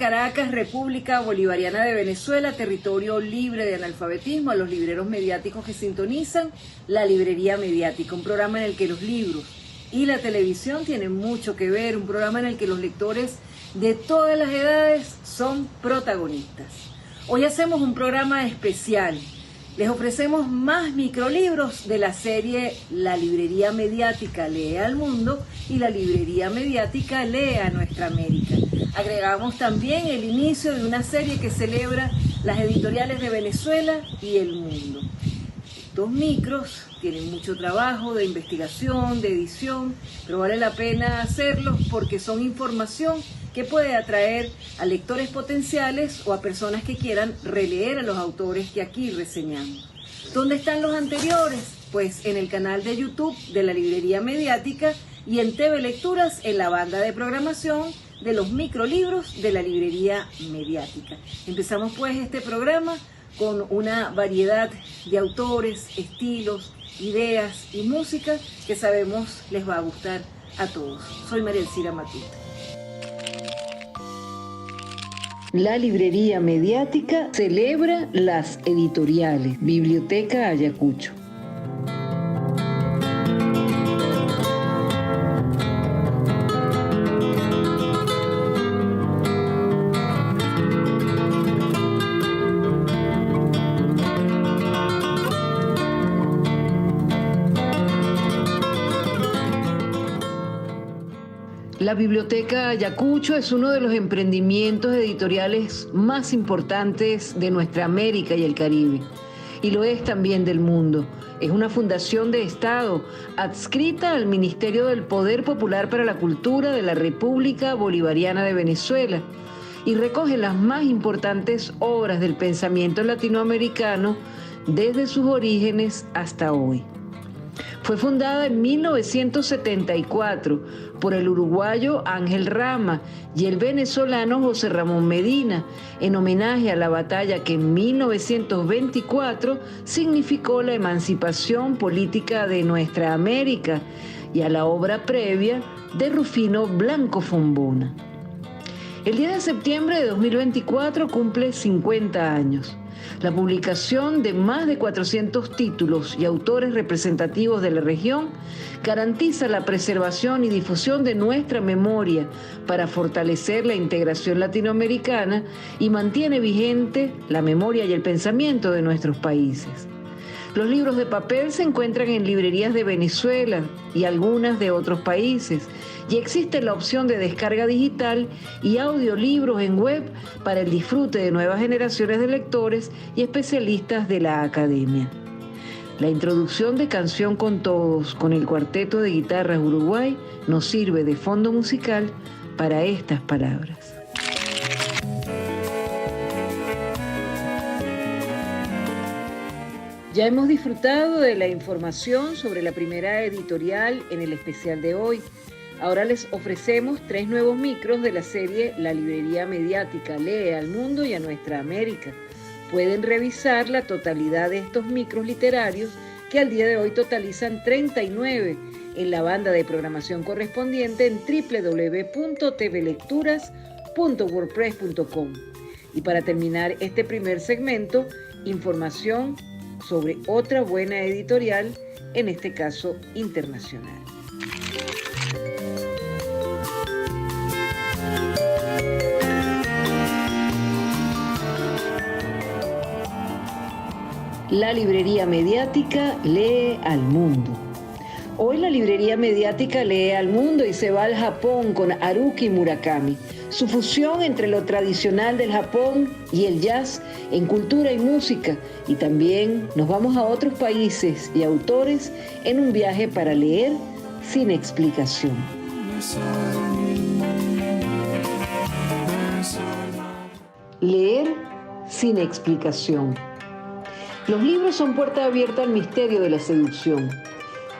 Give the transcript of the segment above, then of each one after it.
Caracas, República Bolivariana de Venezuela, territorio libre de analfabetismo, a los libreros mediáticos que sintonizan La Librería Mediática, un programa en el que los libros y la televisión tienen mucho que ver, un programa en el que los lectores de todas las edades son protagonistas. Hoy hacemos un programa especial. Les ofrecemos más microlibros de la serie La Librería Mediática lee al mundo y La Librería Mediática lee a nuestra América. Agregamos también el inicio de una serie que celebra las editoriales de Venezuela y el mundo. Estos micros tienen mucho trabajo de investigación, de edición, pero vale la pena hacerlos porque son información que puede atraer a lectores potenciales o a personas que quieran releer a los autores que aquí reseñamos. ¿Dónde están los anteriores? Pues en el canal de YouTube de la Librería Mediática y en TV Lecturas en la banda de programación de los microlibros de la Librería Mediática. Empezamos pues este programa con una variedad de autores, estilos, ideas y música que sabemos les va a gustar a todos. Soy María Elcira Matute. La Librería Mediática celebra las editoriales. Biblioteca Ayacucho. La Biblioteca Ayacucho es uno de los emprendimientos editoriales más importantes de nuestra América y el Caribe, y lo es también del mundo. Es una fundación de Estado adscrita al Ministerio del Poder Popular para la Cultura de la República Bolivariana de Venezuela y recoge las más importantes obras del pensamiento latinoamericano desde sus orígenes hasta hoy. Fue fundada en 1974 por el uruguayo Ángel Rama y el venezolano José Ramón Medina, en homenaje a la batalla que en 1924 significó la emancipación política de nuestra América y a la obra previa de Rufino Blanco Fombona. El 10 de septiembre de 2024 cumple 50 años. La publicación de más de 400 títulos y autores representativos de la región garantiza la preservación y difusión de nuestra memoria para fortalecer la integración latinoamericana y mantiene vigente la memoria y el pensamiento de nuestros países. Los libros de papel se encuentran en librerías de Venezuela y algunas de otros países, y existe la opción de descarga digital y audiolibros en web para el disfrute de nuevas generaciones de lectores y especialistas de la academia. La introducción de Canción con Todos con el Cuarteto de Guitarras Uruguay nos sirve de fondo musical para estas palabras. Ya hemos disfrutado de la información sobre la primera editorial en el especial de hoy. Ahora les ofrecemos 3 nuevos micros de la serie La Librería Mediática lee al mundo y a nuestra América. Pueden revisar la totalidad de estos micros literarios que al día de hoy totalizan 39 en la banda de programación correspondiente en www.tvlecturas.wordpress.com. Y para terminar este primer segmento, información sobre otra buena editorial, en este caso internacional. La Librería Mediática lee al mundo. Hoy la Librería Mediática lee al mundo y se va al Japón con Haruki Murakami. Su fusión entre lo tradicional del Japón y el jazz en cultura y música, y también nos vamos a otros países y autores en un viaje para leer sin explicación. Leer sin explicación. Los libros son puerta abierta al misterio de la seducción.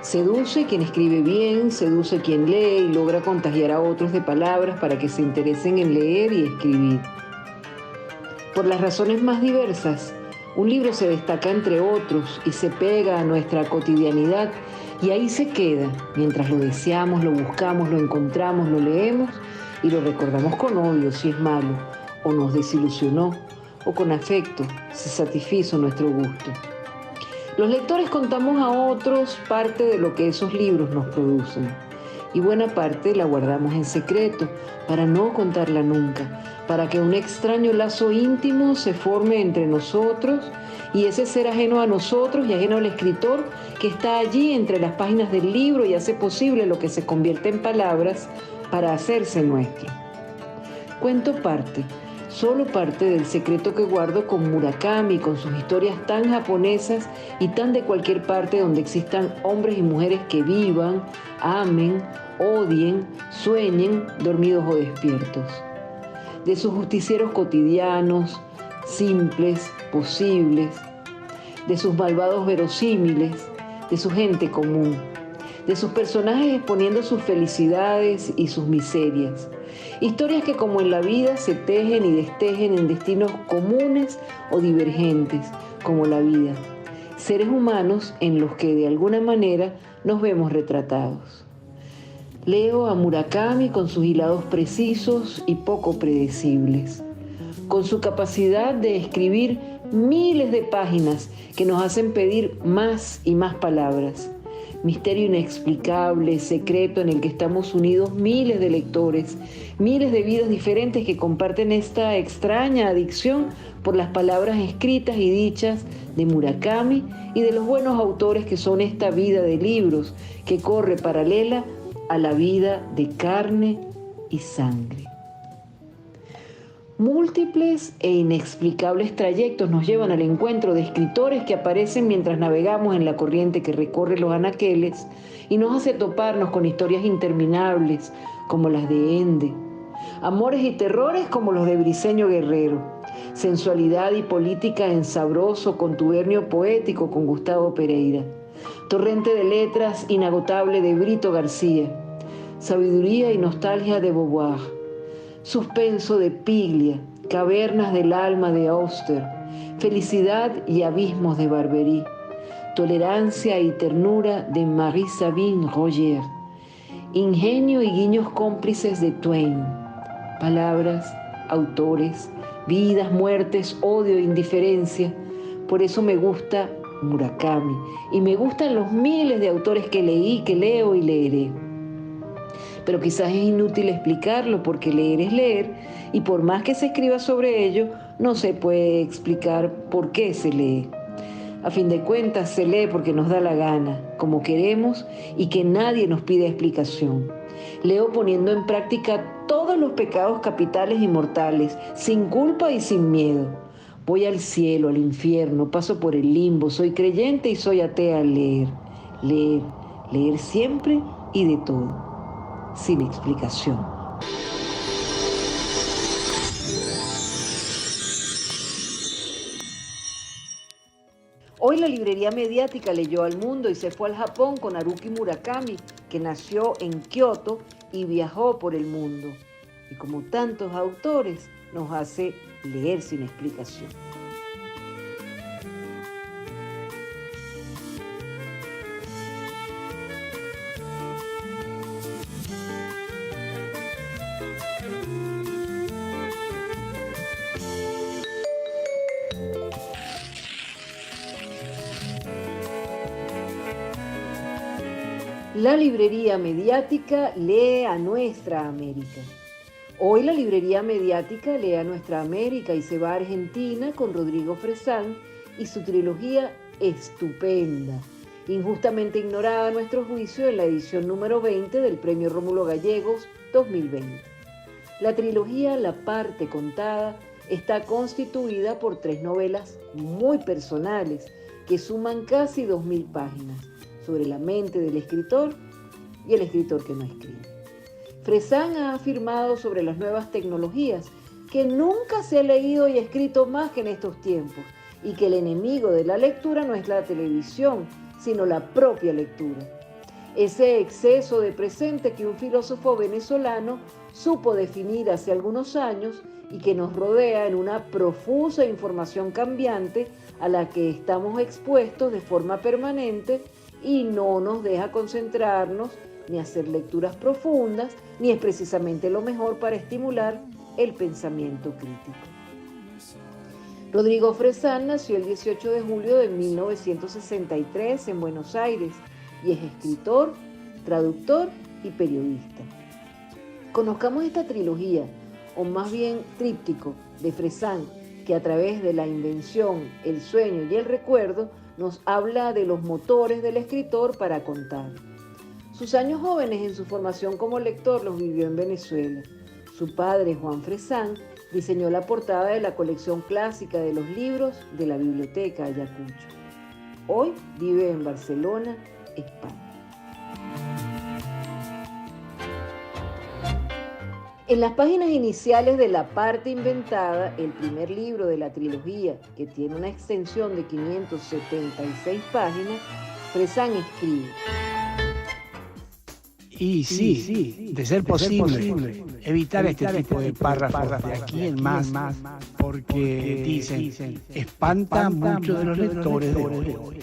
Seduce quien escribe bien, seduce quien lee y logra contagiar a otros de palabras para que se interesen en leer y escribir. Por las razones más diversas, un libro se destaca entre otros y se pega a nuestra cotidianidad y ahí se queda, mientras lo deseamos, lo buscamos, lo encontramos, lo leemos y lo recordamos con odio si es malo, o nos desilusionó, o con afecto se satisfizo nuestro gusto. Los lectores contamos a otros parte de lo que esos libros nos producen, y buena parte la guardamos en secreto para no contarla nunca, para que un extraño lazo íntimo se forme entre nosotros y ese ser ajeno a nosotros y ajeno al escritor que está allí entre las páginas del libro y hace posible lo que se convierte en palabras para hacerse nuestro. Cuento parte, solo parte del secreto que guardo con Murakami, con sus historias tan japonesas y tan de cualquier parte donde existan hombres y mujeres que vivan, amen, odien, sueñen, dormidos o despiertos. De sus justicieros cotidianos, simples, posibles, de sus malvados verosímiles, de su gente común, de sus personajes exponiendo sus felicidades y sus miserias. Historias que como en la vida se tejen y destejen en destinos comunes o divergentes, como la vida. Seres humanos en los que de alguna manera nos vemos retratados. Leo a Murakami con sus hilados precisos y poco predecibles, con su capacidad de escribir miles de páginas que nos hacen pedir más y más palabras. Misterio inexplicable, secreto en el que estamos unidos miles de lectores, miles de vidas diferentes que comparten esta extraña adicción por las palabras escritas y dichas de Murakami y de los buenos autores que son esta vida de libros que corre paralela a la vida de carne y sangre. Múltiples e inexplicables trayectos nos llevan al encuentro de escritores que aparecen mientras navegamos en la corriente que recorre los anaqueles y nos hace toparnos con historias interminables como las de Ende, amores y terrores como los de Briceño Guerrero, sensualidad y política en sabroso contubernio poético con Gustavo Pereira, torrente de letras inagotable de Brito García, sabiduría y nostalgia de Beauvoir, suspenso de Piglia, cavernas del alma de Auster, felicidad y abismos de Barbery, tolerancia y ternura de Marie-Sabine Roger, ingenio y guiños cómplices de Twain, palabras, autores, vidas, muertes, odio e indiferencia. Por eso me gusta Murakami y me gustan los miles de autores que leí, que leo y leeré. Pero quizás es inútil explicarlo porque leer es leer y por más que se escriba sobre ello, no se puede explicar por qué se lee. A fin de cuentas, se lee porque nos da la gana, como queremos y que nadie nos pide explicación. Leo poniendo en práctica todos los pecados capitales y mortales, sin culpa y sin miedo. Voy al cielo, al infierno, paso por el limbo, soy creyente y soy atea al leer. Leer, leer siempre y de todo. Sin explicación. Hoy la librería mediática leyó al mundo y se fue al Japón con Haruki Murakami, que nació en Kioto y viajó por el mundo. Y como tantos autores, nos hace leer sin explicación. La librería mediática lee a nuestra América. Hoy la librería mediática lee a nuestra América y se va a Argentina con Rodrigo Fresán y su trilogía estupenda, injustamente ignorada a nuestro juicio en la edición número 20 del Premio Rómulo Gallegos 2020. La trilogía La Parte Contada está constituida por 3 novelas muy personales que suman casi 2000 páginas sobre la mente del escritor y el escritor que no escribe. Fresán ha afirmado sobre las nuevas tecnologías que nunca se ha leído y escrito más que en estos tiempos y que el enemigo de la lectura no es la televisión, sino la propia lectura. Ese exceso de presente que un filósofo venezolano supo definir hace algunos años y que nos rodea en una profusa información cambiante a la que estamos expuestos de forma permanente y no nos deja concentrarnos ni hacer lecturas profundas, ni es precisamente lo mejor para estimular el pensamiento crítico. Rodrigo Fresán nació el 18 de julio de 1963 en Buenos Aires y es escritor, traductor y periodista. Conozcamos esta trilogía, o más bien tríptico, de Fresán, que a través de la invención, el sueño y el recuerdo nos habla de los motores del escritor para contar. Sus años jóvenes en su formación como lector los vivió en Venezuela. Su padre, Juan Fresán, diseñó la portada de la colección clásica de los libros de la Biblioteca Ayacucho. Hoy vive en Barcelona, España. En las páginas iniciales de La parte inventada, el primer libro de la trilogía, que tiene una extensión de 576 páginas, Fresán escribe: Y sí, de ser posible, evitar este tipo de párrafos de aquí en más, porque dicen, espanta mucho de los lectores de hoy.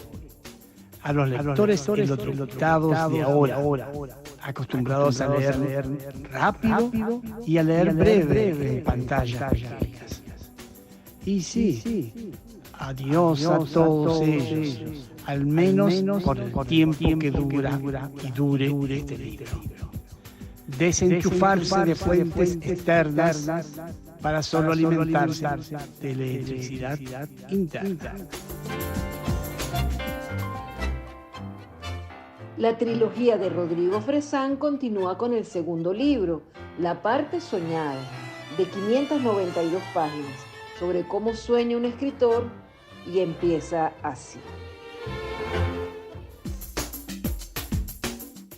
A los lectores electrodotados de ahora, acostumbrados a leer rápido y a leer breve en pantallas pequeñas. Y sí, adiós a todos ellos, al menos por el tiempo que dure este libro. Desenchufarse de fuentes externas para solo alimentarse de electricidad interna. La trilogía de Rodrigo Fresán continúa con el segundo libro, La parte soñada, de 592 páginas, sobre cómo sueña un escritor, y empieza así.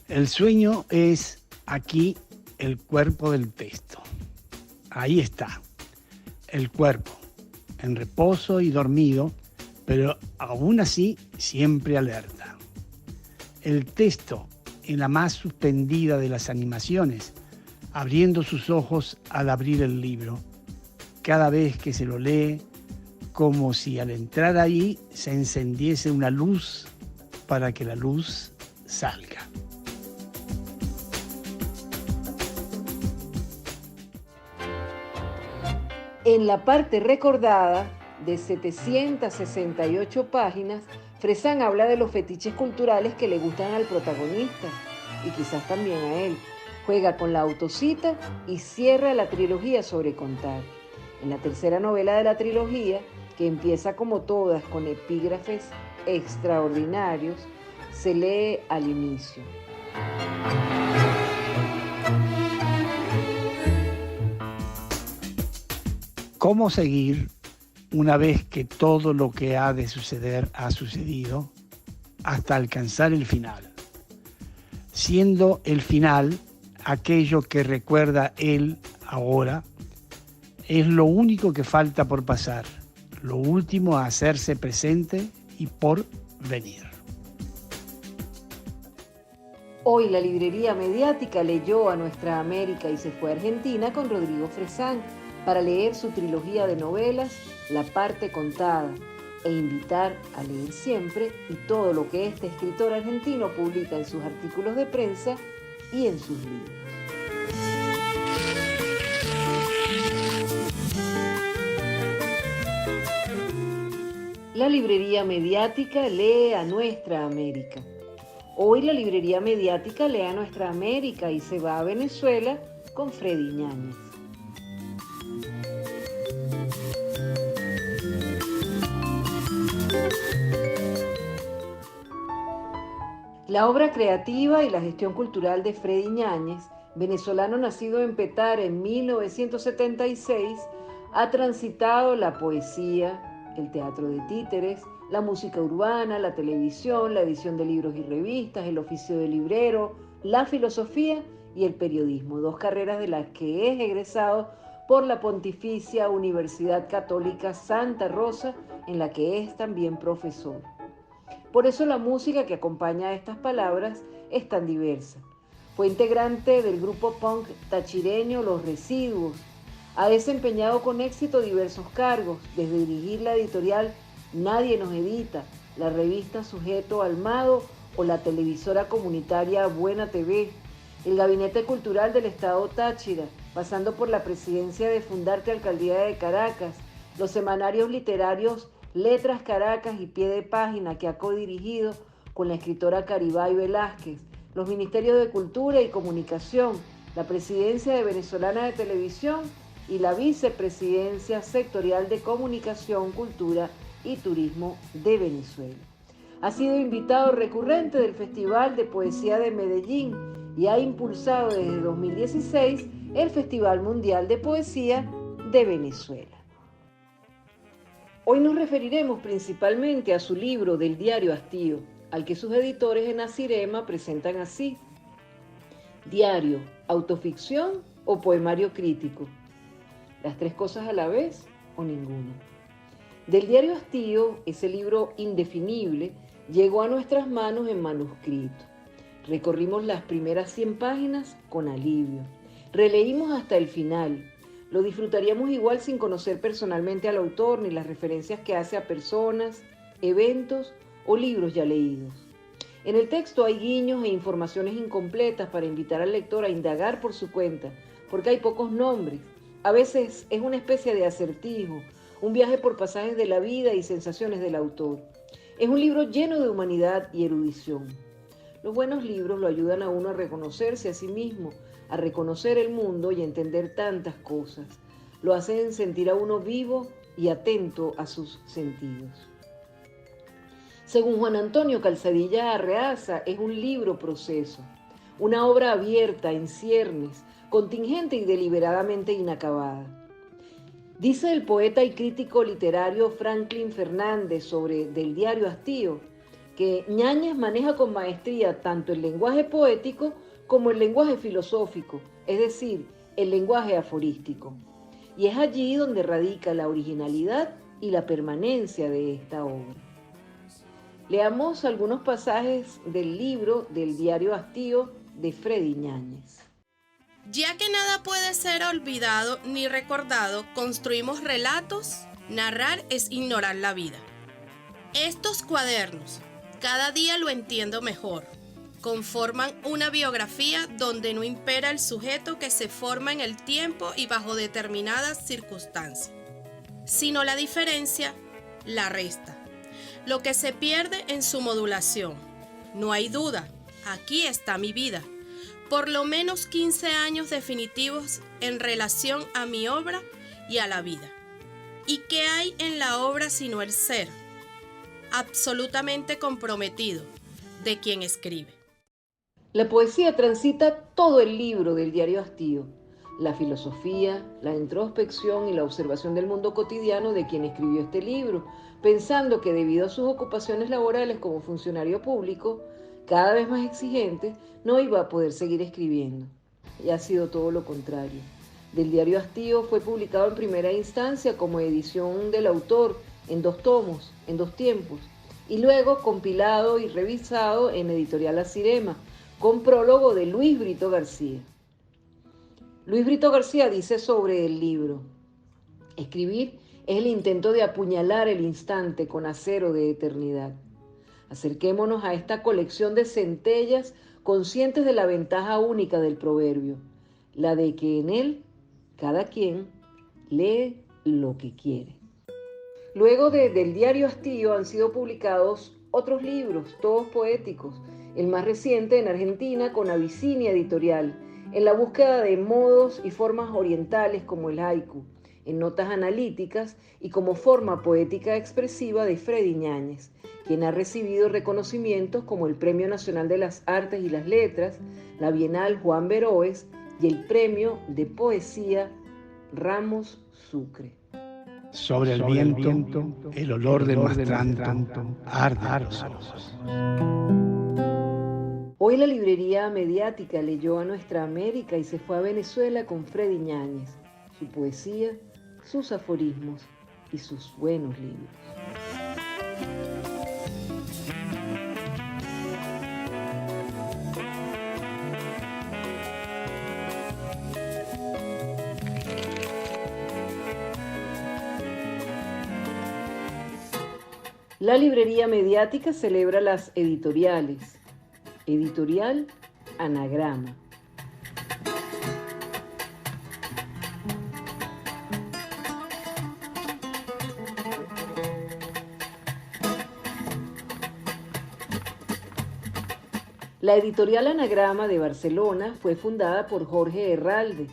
El sueño es aquí el cuerpo del texto. Ahí está, el cuerpo, en reposo y dormido, pero aún así siempre alerta. El texto, en la más suspendida de las animaciones, abriendo sus ojos al abrir el libro, cada vez que se lo lee, como si al entrar ahí se encendiese una luz para que la luz salga. En la parte recordada, de 768 páginas, Fresán habla de los fetiches culturales que le gustan al protagonista y quizás también a él. Juega con la autocita y cierra la trilogía sobre contar. En la tercera novela de la trilogía, que empieza como todas con epígrafes extraordinarios, se lee al inicio: ¿Cómo seguir una vez que todo lo que ha de suceder ha sucedido hasta alcanzar el final? Siendo el final aquello que recuerda él ahora, es lo único que falta por pasar, lo último a hacerse presente y por venir. Hoy la librería mediática leyó a Nuestra América y se fue a Argentina con Rodrigo Fresán para leer su trilogía de novelas, La parte contada, e invitar a leer siempre y todo lo que este escritor argentino publica en sus artículos de prensa y en sus libros. La librería mediática lee a Nuestra América. Hoy la librería mediática lee a Nuestra América y se va a Venezuela con Freddy Ñáñez. La obra creativa y la gestión cultural de Freddy Ñáñez, venezolano nacido en Petare en 1976, ha transitado la poesía, el teatro de títeres, la música urbana, la televisión, la edición de libros y revistas, el oficio de librero, la filosofía y el periodismo, dos carreras de las que es egresado por la Pontificia Universidad Católica Santa Rosa, en la que es también profesor. Por eso la música que acompaña a estas palabras es tan diversa. Fue integrante del grupo punk tachireño Los Residuos. Ha desempeñado con éxito diversos cargos, desde dirigir la editorial Nadie nos edita, la revista Sujeto Almado o la televisora comunitaria Buena TV, el Gabinete Cultural del Estado Táchira, pasando por la presidencia de Fundarte Alcaldía de Caracas, los semanarios literarios Letras Caracas y Pie de Página, que ha codirigido con la escritora Caribay Velázquez, los ministerios de Cultura y Comunicación, la presidencia de Venezolana de Televisión y la vicepresidencia sectorial de Comunicación, Cultura y Turismo de Venezuela. Ha sido invitado recurrente del Festival de Poesía de Medellín y ha impulsado desde 2016 el Festival Mundial de Poesía de Venezuela. Hoy nos referiremos principalmente a su libro Del Diario Hastío, al que sus editores en Asirema presentan así: diario, autoficción o poemario crítico, las tres cosas a la vez o ninguno. Del Diario Hastío, ese libro indefinible, llegó a nuestras manos en manuscrito. Recorrimos las primeras 100 páginas con alivio. Releímos hasta el final. Lo disfrutaríamos igual sin conocer personalmente al autor ni las referencias que hace a personas, eventos o libros ya leídos. En el texto hay guiños e informaciones incompletas para invitar al lector a indagar por su cuenta, porque hay pocos nombres. A veces es una especie de acertijo, un viaje por pasajes de la vida y sensaciones del autor. Es un libro lleno de humanidad y erudición. Los buenos libros lo ayudan a uno a reconocerse a sí mismo, a reconocer el mundo y a entender tantas cosas. Lo hacen sentir a uno vivo y atento a sus sentidos. Según Juan Antonio Calzadilla Arreaza, es un libro proceso, una obra abierta en ciernes, contingente y deliberadamente inacabada. Dice el poeta y crítico literario Franklin Fernández sobre Del Diario Hastío que Ñáñez maneja con maestría tanto el lenguaje poético como el lenguaje filosófico, es decir, el lenguaje aforístico. Y es allí donde radica la originalidad y la permanencia de esta obra. Leamos algunos pasajes del libro Del Diario Hastío de Freddy Ñáñez. Ya que nada puede ser olvidado ni recordado, construimos relatos. Narrar es ignorar la vida. Estos cuadernos, cada día lo entiendo mejor, conforman una biografía donde no impera el sujeto que se forma en el tiempo y bajo determinadas circunstancias, sino la diferencia, la resta, lo que se pierde en su modulación. No hay duda, aquí está mi vida. Por lo menos 15 años definitivos en relación a mi obra y a la vida. ¿Y qué hay en la obra sino el ser? Absolutamente comprometido de quien escribe. La poesía transita todo el libro del Diario Hastío. La filosofía, la introspección y la observación del mundo cotidiano de quien escribió este libro, pensando que debido a sus ocupaciones laborales como funcionario público, cada vez más exigente, no iba a poder seguir escribiendo. Y ha sido todo lo contrario. Del Diario Hastío fue publicado en primera instancia como edición del autor en 2 tomos, en 2 tiempos, y luego compilado y revisado en Editorial Asirema, con prólogo de Luis Brito García. Luis Brito García dice sobre el libro: escribir es el intento de apuñalar el instante con acero de eternidad. Acerquémonos a esta colección de centellas conscientes de la ventaja única del proverbio, la de que en él cada quien lee lo que quiere. Luego del Diario Hastío han sido publicados otros libros, todos poéticos, el más reciente en Argentina con Abisinia Editorial, en la búsqueda de modos y formas orientales como el haiku, en notas analíticas y como forma poética expresiva de Freddy Ñáñez, quien ha recibido reconocimientos como el Premio Nacional de las Artes y las Letras, la Bienal Juan Veroes y el Premio de Poesía Ramos Sucre. Sobre el viento, el olor del mastranto arde los ojos. Hoy la librería mediática leyó a nuestra América y se fue a Venezuela con Freddy Ñáñez, su poesía, sus aforismos y sus buenos libros. La librería mediática celebra las editoriales. Editorial Anagrama. La editorial Anagrama de Barcelona fue fundada por Jorge Herralde.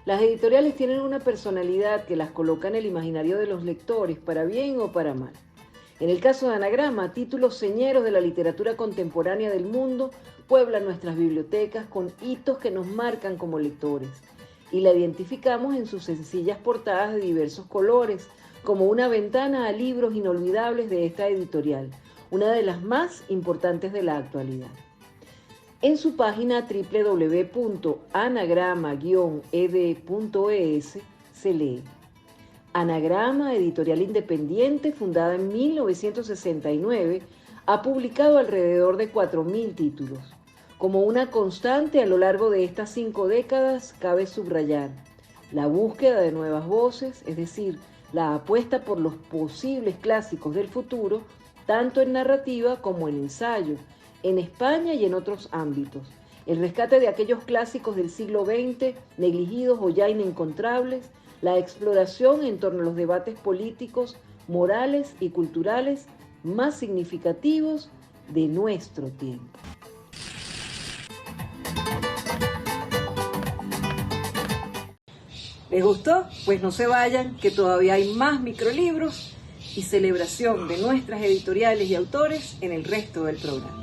Las editoriales tienen una personalidad que las coloca en el imaginario de los lectores, para bien o para mal. En el caso de Anagrama, títulos señeros de la literatura contemporánea del mundo pueblan nuestras bibliotecas con hitos que nos marcan como lectores, y la identificamos en sus sencillas portadas de diversos colores, como una ventana a libros inolvidables de esta editorial, una de las más importantes de la actualidad. En su página www.anagrama-ed.es se lee: Anagrama, editorial independiente fundada en 1969, ha publicado alrededor de 4.000 títulos. Como una constante a lo largo de estas 5 décadas, cabe subrayar la búsqueda de nuevas voces, es decir, la apuesta por los posibles clásicos del futuro, tanto en narrativa como en ensayo, en España y en otros ámbitos. El rescate de aquellos clásicos del siglo XX, negligidos o ya inencontrables, la exploración en torno a los debates políticos, morales y culturales más significativos de nuestro tiempo. ¿Les gustó? Pues no se vayan, que todavía hay más microlibros y celebración de nuestras editoriales y autores en el resto del programa.